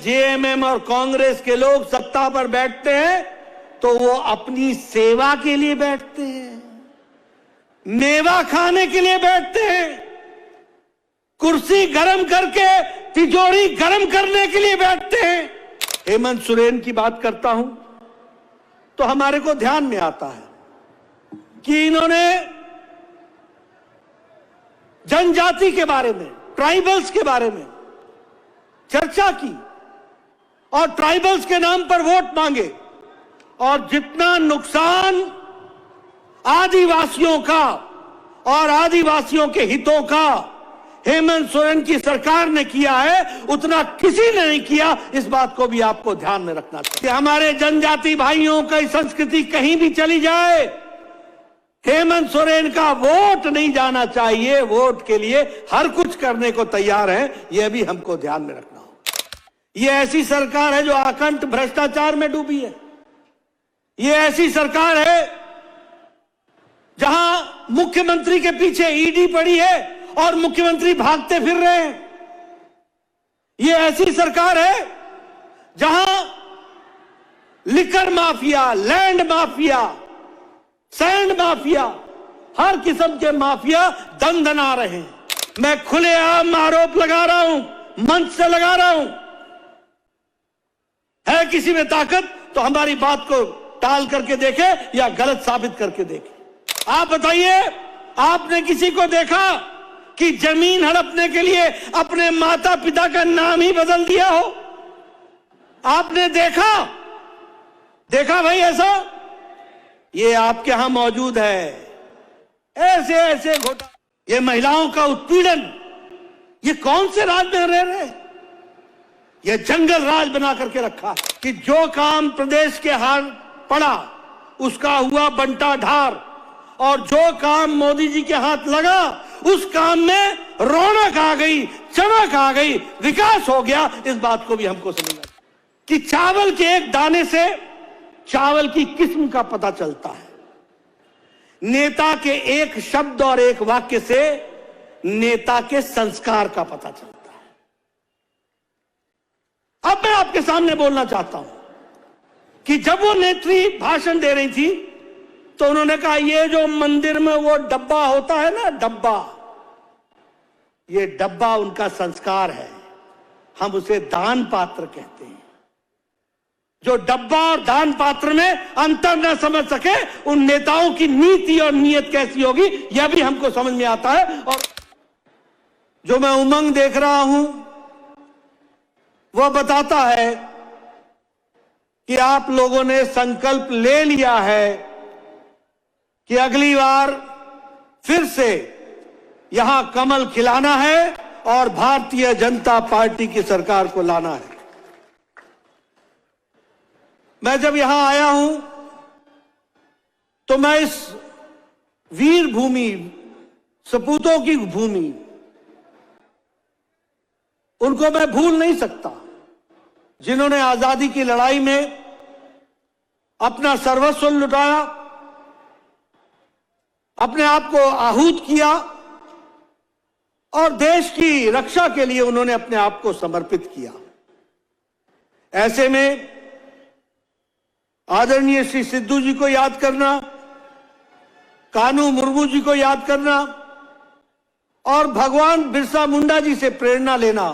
JMM और कांग्रेस के लोग सत्ता पर बैठते हैं तो वो अपनी सेवा के लिए बैठते हैं, मेवा खाने के लिए बैठते हैं, कुर्सी गरम करके तिजोरी गरम करने के लिए बैठते हैं। हेमंत सोरेन की बात करता हूं तो हमारे को ध्यान में आता है कि इन्होंने जनजाति के बारे में, ट्राइबल्स के बारे में चर्चा की और ट्राइबल्स के नाम पर वोट मांगे, और जितना नुकसान आदिवासियों का और आदिवासियों के हितों का हेमंत सोरेन की सरकार ने किया है, उतना किसी ने नहीं किया। इस बात को भी आपको ध्यान में रखना चाहिए। हमारे जनजाति भाइयों की संस्कृति कहीं भी चली जाए, हेमंत सोरेन का वोट नहीं जाना चाहिए। वोट के लिए हर कुछ करने को तैयार है, यह भी हमको ध्यान में रखना होगा। यह ऐसी सरकार है जो आकंठ भ्रष्टाचार में डूबी है। यह ऐसी सरकार है जहां मुख्यमंत्री के पीछे ईडी पड़ी है और मुख्यमंत्री भागते फिर रहे हैं। यह ऐसी सरकार है जहां liquor mafia, land mafia, sand mafia, हर किस्म के माफिया दंदना रहे हैं। मैं खुलेआम आरोप लगा रहा हूं, मंच से लगा रहा हूं। है किसी में ताकत तो हमारी बात को टाल करके देखे या गलत साबित करके देखे। आप बताइए, आपने किसी को देखा कि जमीन हड़पने के लिए अपने माता पिता का नाम ही बदल दिया हो? आपने देखा भाई ऐसा? ये आपके यहां मौजूद है। ऐसे ऐसे घोटाले, ये महिलाओं का उत्पीड़न, ये कौन से राज में रह रहे? ये जंगल राज बना करके रखा कि जो काम प्रदेश के हाथ पड़ा उसका हुआ बंटा ढार, और जो काम मोदी जी के हाथ लगा उस काम में रौनक आ गई, चमक आ गई, विकास हो गया। इस बात को भी हमको समझना कि चावल के एक दाने से चावल की किस्म का पता चलता है, नेता के एक शब्द और एक वाक्य से नेता के संस्कार का पता चलता है। अब मैं आपके सामने बोलना चाहता हूं कि जब वो नेत्री भाषण दे रही थी तो उन्होंने कहा ये जो मंदिर में वो डब्बा होता है ना, डब्बा, ये डब्बा उनका संस्कार है, हम उसे दान पात्र कहते हैं। जो डब्बा और दान पात्र में अंतर न समझ सके, उन नेताओं की नीति और नीयत कैसी होगी यह भी हमको समझ में आता है। और जो मैं उमंग देख रहा हूं वह बताता है कि आप लोगों ने संकल्प ले लिया है कि अगली बार फिर से यहां कमल खिलाना है और भारतीय जनता पार्टी की सरकार को लाना है। मैं जब यहां आया हूं तो मैं इस वीर भूमि, सपूतों की भूमि, उनको मैं भूल नहीं सकता जिन्होंने आजादी की लड़ाई में अपना सर्वस्व लुटाया, अपने आप को आहूत किया और देश की रक्षा के लिए उन्होंने अपने आप को समर्पित किया। ऐसे में आदरणीय श्री सिद्धू जी को याद करना, कानू मुर्मू जी को याद करना और भगवान बिरसा मुंडा जी से प्रेरणा लेना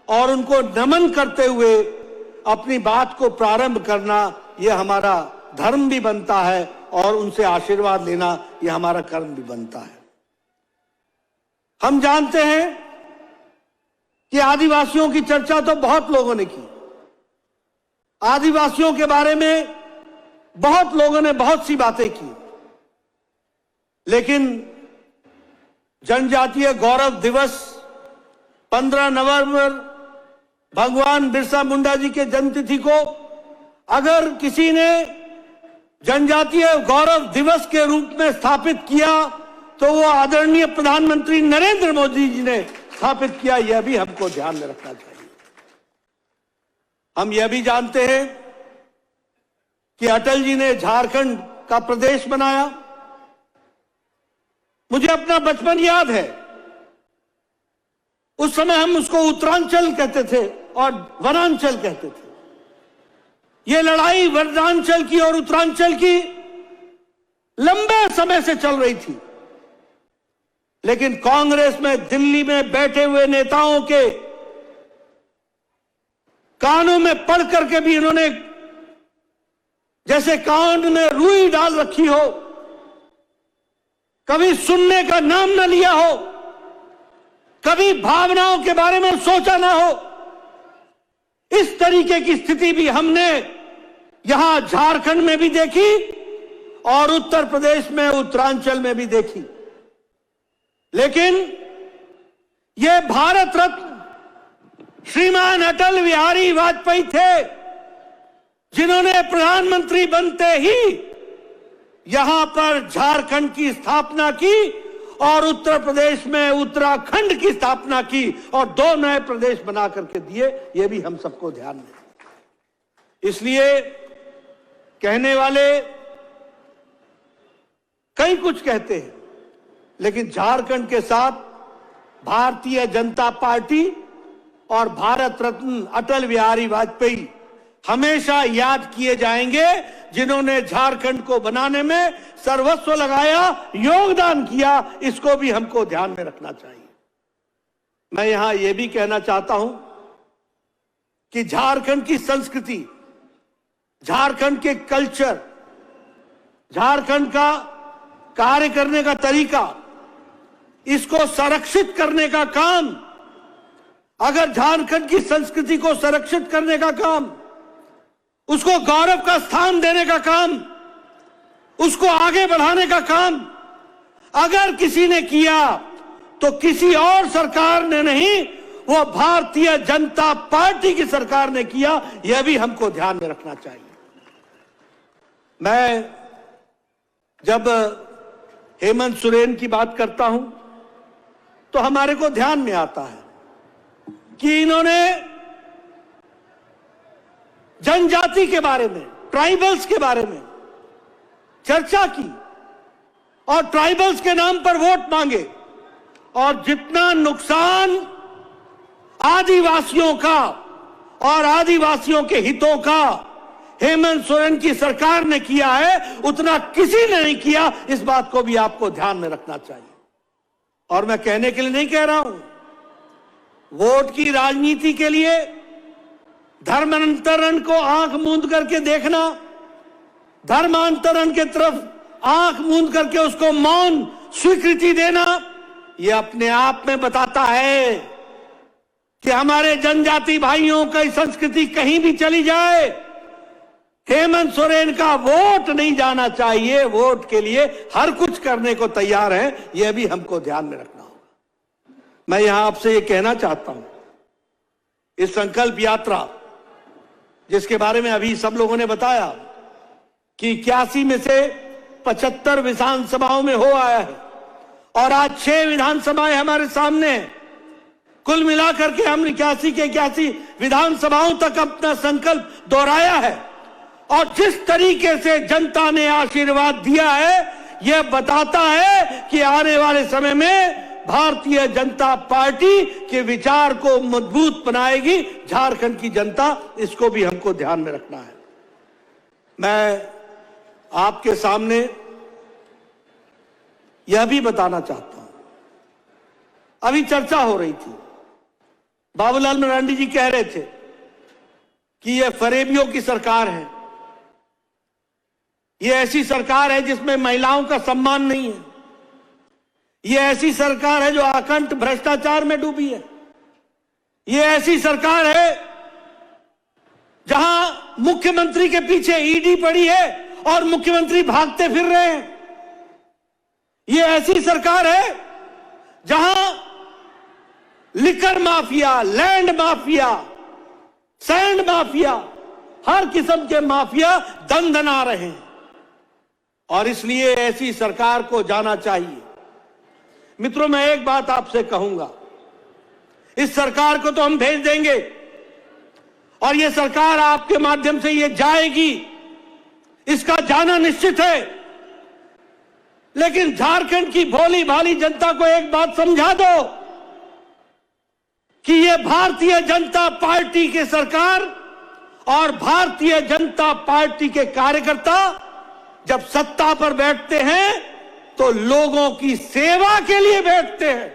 और उनको नमन करते हुए अपनी बात को प्रारंभ करना, यह हमारा धर्म भी बनता है और उनसे आशीर्वाद लेना यह हमारा कर्म भी बनता है। हम जानते हैं कि आदिवासियों की चर्चा तो बहुत लोगों ने की, आदिवासियों के बारे में बहुत लोगों ने बहुत सी बातें की, लेकिन जनजातीय गौरव दिवस 15 नवंबर भगवान बिरसा मुंडा जी के जन्मतिथि को अगर किसी ने जनजातीय गौरव दिवस के रूप में स्थापित किया तो वो आदरणीय प्रधानमंत्री नरेंद्र मोदी जी ने स्थापित किया। यह भी हमको ध्यान में रखना चाहिए। हम यह भी जानते हैं कि अटल जी ने झारखंड का प्रदेश बनाया। मुझे अपना बचपन याद है, उस समय हम उसको उत्तरांचल कहते थे, और वनांचल कहते थे। ये लड़ाई वनांचल की और उत्तरांचल की लंबे समय से चल रही थी, लेकिन कांग्रेस में दिल्ली में बैठे हुए नेताओं के कानों में पढ़ करके भी इन्होंने जैसे कान में रुई डाल रखी हो, कभी सुनने का नाम न लिया हो, कभी भावनाओं के बारे में सोचा ना हो। इस तरीके की स्थिति भी हमने यहां झारखंड में भी देखी और उत्तर प्रदेश में उत्तरांचल में भी देखी। लेकिन यह भारत रत्न श्रीमान अटल बिहारी वाजपेयी थे, जिन्होंने प्रधानमंत्री बनते ही यहां पर झारखंड की स्थापना की और उत्तर प्रदेश में उत्तराखंड की स्थापना की और 2 नए प्रदेश बना करके दिए। यह भी हम सबको ध्यान में। इसलिए कहने वाले कई कुछ कहते हैं, लेकिन झारखंड के साथ भारतीय जनता पार्टी और भारत रत्न अटल बिहारी वाजपेयी हमेशा याद किए जाएंगे, जिन्होंने झारखंड को बनाने में सर्वस्व लगाया, योगदान किया। इसको भी हमको ध्यान में रखना चाहिए। मैं यहां यह भी कहना चाहता हूं कि झारखंड की संस्कृति, झारखंड के कल्चर, झारखंड का कार्य करने का तरीका, इसको संरक्षित करने का काम, अगर झारखंड की संस्कृति को संरक्षित करने का काम, उसको गौरव का स्थान देने का काम, उसको आगे बढ़ाने का काम अगर किसी ने किया तो किसी और सरकार ने नहीं, वो भारतीय जनता पार्टी की सरकार ने किया। यह भी हमको ध्यान में रखना चाहिए। मैं जब हेमंत सोरेन की बात करता हूं तो हमारे को ध्यान में आता है कि इन्होंने जनजाति के बारे में, ट्राइबल्स के बारे में चर्चा की और ट्राइबल्स के नाम पर वोट मांगे, और जितना नुकसान आदिवासियों का और आदिवासियों के हितों का हेमंत सोरेन की सरकार ने किया है, उतना किसी ने नहीं किया। इस बात को भी आपको ध्यान में रखना चाहिए। और मैं कहने के लिए नहीं कह रहा हूं, वोट की राजनीति के लिए धर्मांतरण को आंख मूंद करके देखना, धर्मांतरण के तरफ आंख मूंद करके उसको मौन स्वीकृति देना, यह अपने आप में बताता है कि हमारे जनजाति भाइयों की संस्कृति कहीं भी चली जाए, हेमंत सोरेन का वोट नहीं जाना चाहिए। वोट के लिए हर कुछ करने को तैयार है। यह भी हमको ध्यान में रखना होगा। मैं यहां आपसे यह कहना चाहता हूं, इस संकल्प यात्रा जिसके बारे में अभी सब लोगों ने बताया कि 81 में से 75 विधानसभाओं में हो आया है और आज 6 विधानसभाएं हमारे सामने, कुल मिलाकर के हमने 81 के 81 विधानसभाओं तक अपना संकल्प दोहराया है। और जिस तरीके से जनता ने आशीर्वाद दिया है, यह बताता है कि आने वाले समय में भारतीय जनता पार्टी के विचार को मजबूत बनाएगी झारखंड की जनता। इसको भी हमको ध्यान में रखना है। मैं आपके सामने यह भी बताना चाहता हूं, अभी चर्चा हो रही थी, बाबूलाल मरांडी जी कह रहे थे कि यह फरेबियों की सरकार है, यह ऐसी सरकार है जिसमें महिलाओं का सम्मान नहीं है, यह ऐसी सरकार है जो आकंठ भ्रष्टाचार में डूबी है, यह ऐसी सरकार है जहां मुख्यमंत्री के पीछे ईडी पड़ी है और मुख्यमंत्री भागते फिर रहे हैं, यह ऐसी सरकार है जहां liquor mafia, land mafia, sand mafia, हर किस्म के माफिया दंदना रहे हैं। और इसलिए ऐसी सरकार को जाना चाहिए। मित्रों, मैं एक बात आपसे कहूंगा, इस सरकार को तो हम भेज देंगे और यह सरकार आपके माध्यम से ये जाएगी, इसका जाना निश्चित है। लेकिन झारखंड की भोली भाली जनता को एक बात समझा दो कि ये भारतीय जनता पार्टी की सरकार और भारतीय जनता पार्टी के कार्यकर्ता जब सत्ता पर बैठते हैं तो लोगों की सेवा के लिए बैठते हैं,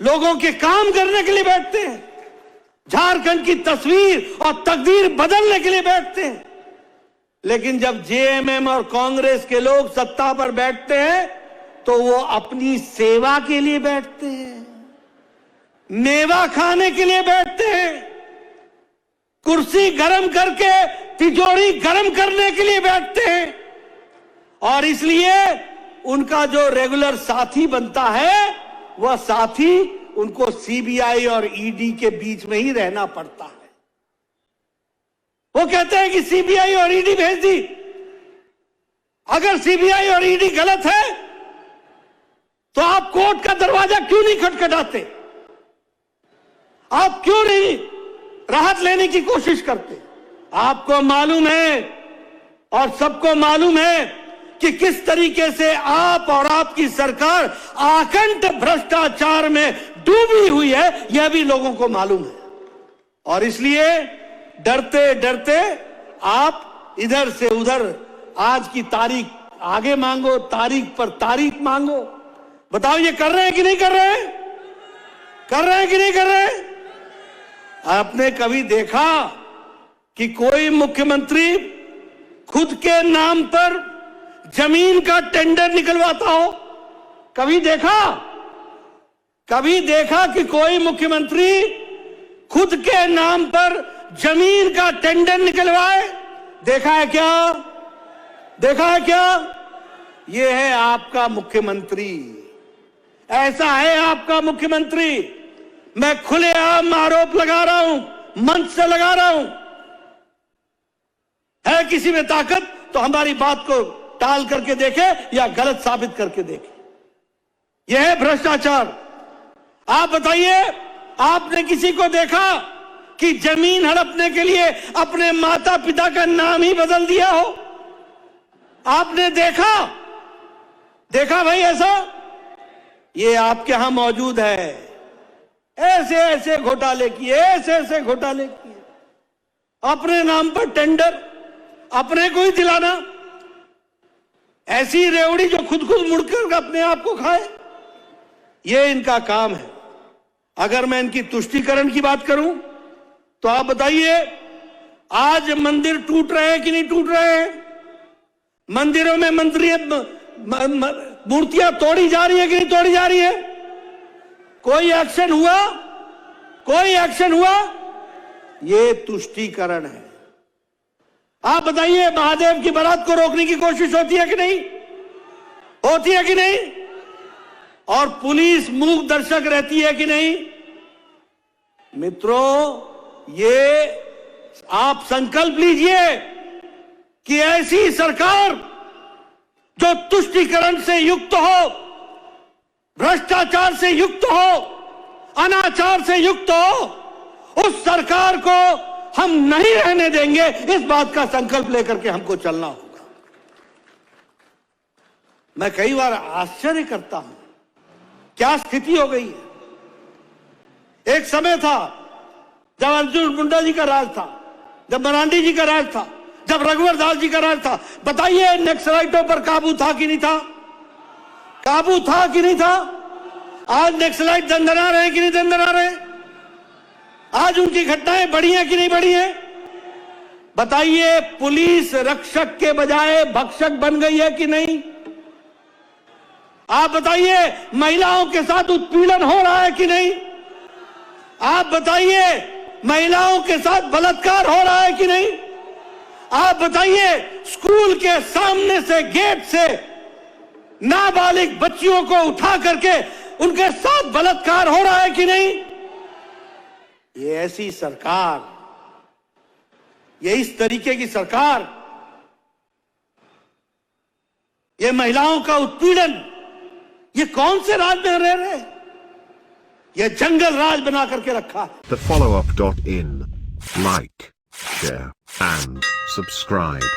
लोगों के काम करने के लिए बैठते हैं, झारखंड की तस्वीर और तकदीर बदलने के लिए बैठते हैं। लेकिन जब जेएमएम और कांग्रेस के लोग सत्ता पर बैठते हैं तो वो अपनी सेवा के लिए बैठते हैं, मेवा खाने के लिए बैठते हैं, कुर्सी गरम करके तिजोरी गरम करने के लिए बैठते हैं। और इसलिए उनका जो रेगुलर साथी बनता है वह साथी उनको सीबीआई और ईडी के बीच में ही रहना पड़ता है। वो कहते हैं कि सीबीआई और ईडी भेज दी। अगर सीबीआई और ईडी गलत है तो आप कोर्ट का दरवाजा क्यों नहीं खटखटाते? आप क्यों नहीं राहत लेने की कोशिश करते? आपको मालूम है और सबको मालूम है कि किस तरीके से आप और आपकी सरकार आकंठ भ्रष्टाचार में डूबी हुई है, यह भी लोगों को मालूम है। और इसलिए डरते डरते आप इधर से उधर आज की तारीख आगे मांगो, तारीख पर तारीख मांगो। बताओ ये कर रहे हैं कि नहीं कर रहे हैं? कर रहे हैं कि नहीं कर रहे हैं? आपने कभी देखा कि कोई मुख्यमंत्री खुद के नाम पर जमीन का टेंडर निकलवाता हो? कभी देखा? कभी देखा कि कोई मुख्यमंत्री खुद के नाम पर जमीन का टेंडर निकलवाए? देखा है क्या? देखा है क्या? यह है आपका मुख्यमंत्री, ऐसा है आपका मुख्यमंत्री। मैं खुलेआम आरोप लगा रहा हूं, मंच से लगा रहा हूं। है किसी में ताकत तो हमारी बात को टाल करके देखे या गलत साबित करके देखे। यह है भ्रष्टाचार। आप बताइए, आपने किसी को देखा कि जमीन हड़पने के लिए अपने माता पिता का नाम ही बदल दिया हो? आपने देखा? देखा भाई ऐसा? ये आपके यहां मौजूद है। ऐसे ऐसे घोटाले किए, ऐसे ऐसे घोटाले किए, अपने नाम पर टेंडर अपने को ही दिलाना। ऐसी रेवड़ी जो खुद मुड़कर अपने आप को खाए, ये इनका काम है। अगर मैं इनकी तुष्टीकरण की बात करूं तो आप बताइए, आज मंदिर टूट रहे हैं कि नहीं टूट रहे हैं? मंदिरों में मूर्तियां तोड़ी जा रही है कि नहीं तोड़ी जा रही है? कोई एक्शन हुआ? कोई एक्शन हुआ? ये तुष्टीकरण है। आप बताइए, महादेव की बारात को रोकने की कोशिश होती है कि नहीं? होती है कि नहीं? और पुलिस मूक दर्शक रहती है कि नहीं? मित्रों, ये आप संकल्प लीजिए कि ऐसी सरकार जो तुष्टीकरण से युक्त हो, भ्रष्टाचार से युक्त हो, अनाचार से युक्त हो, उस सरकार को हम नहीं रहने देंगे। इस बात का संकल्प लेकर के हमको चलना होगा। मैं कई बार आश्चर्य करता हूं, क्या स्थिति हो गई है। एक समय था जब अर्जुन मुंडा जी का राज था, जब मरांडी जी का राज था, जब रघुवर दास जी का राज था। बताइए, नक्सलाइटों पर काबू था कि नहीं था? काबू था कि नहीं था? आज नक्सलाइट दंदना रहे कि नहीं दंदना रहे? आज उनकी घटनाएं बढ़ी हैं कि नहीं बढ़ी हैं? बताइए, पुलिस रक्षक के बजाय भक्षक बन गई है कि नहीं? आप बताइए, महिलाओं के साथ उत्पीड़न हो रहा है कि नहीं? आप बताइए, महिलाओं के साथ बलात्कार हो रहा है कि नहीं? आप बताइए, स्कूल के सामने से गेट से नाबालिग बच्चियों को उठा करके उनके साथ बलात्कार हो रहा है कि नहीं? ये ऐसी सरकार, ये इस तरीके की सरकार, ये महिलाओं का उत्पीड़न, ये कौन से राज में रह रहे हैं? ये जंगल राज बना करके रखा है। TheFollowUp.in. Like, share, and subscribe.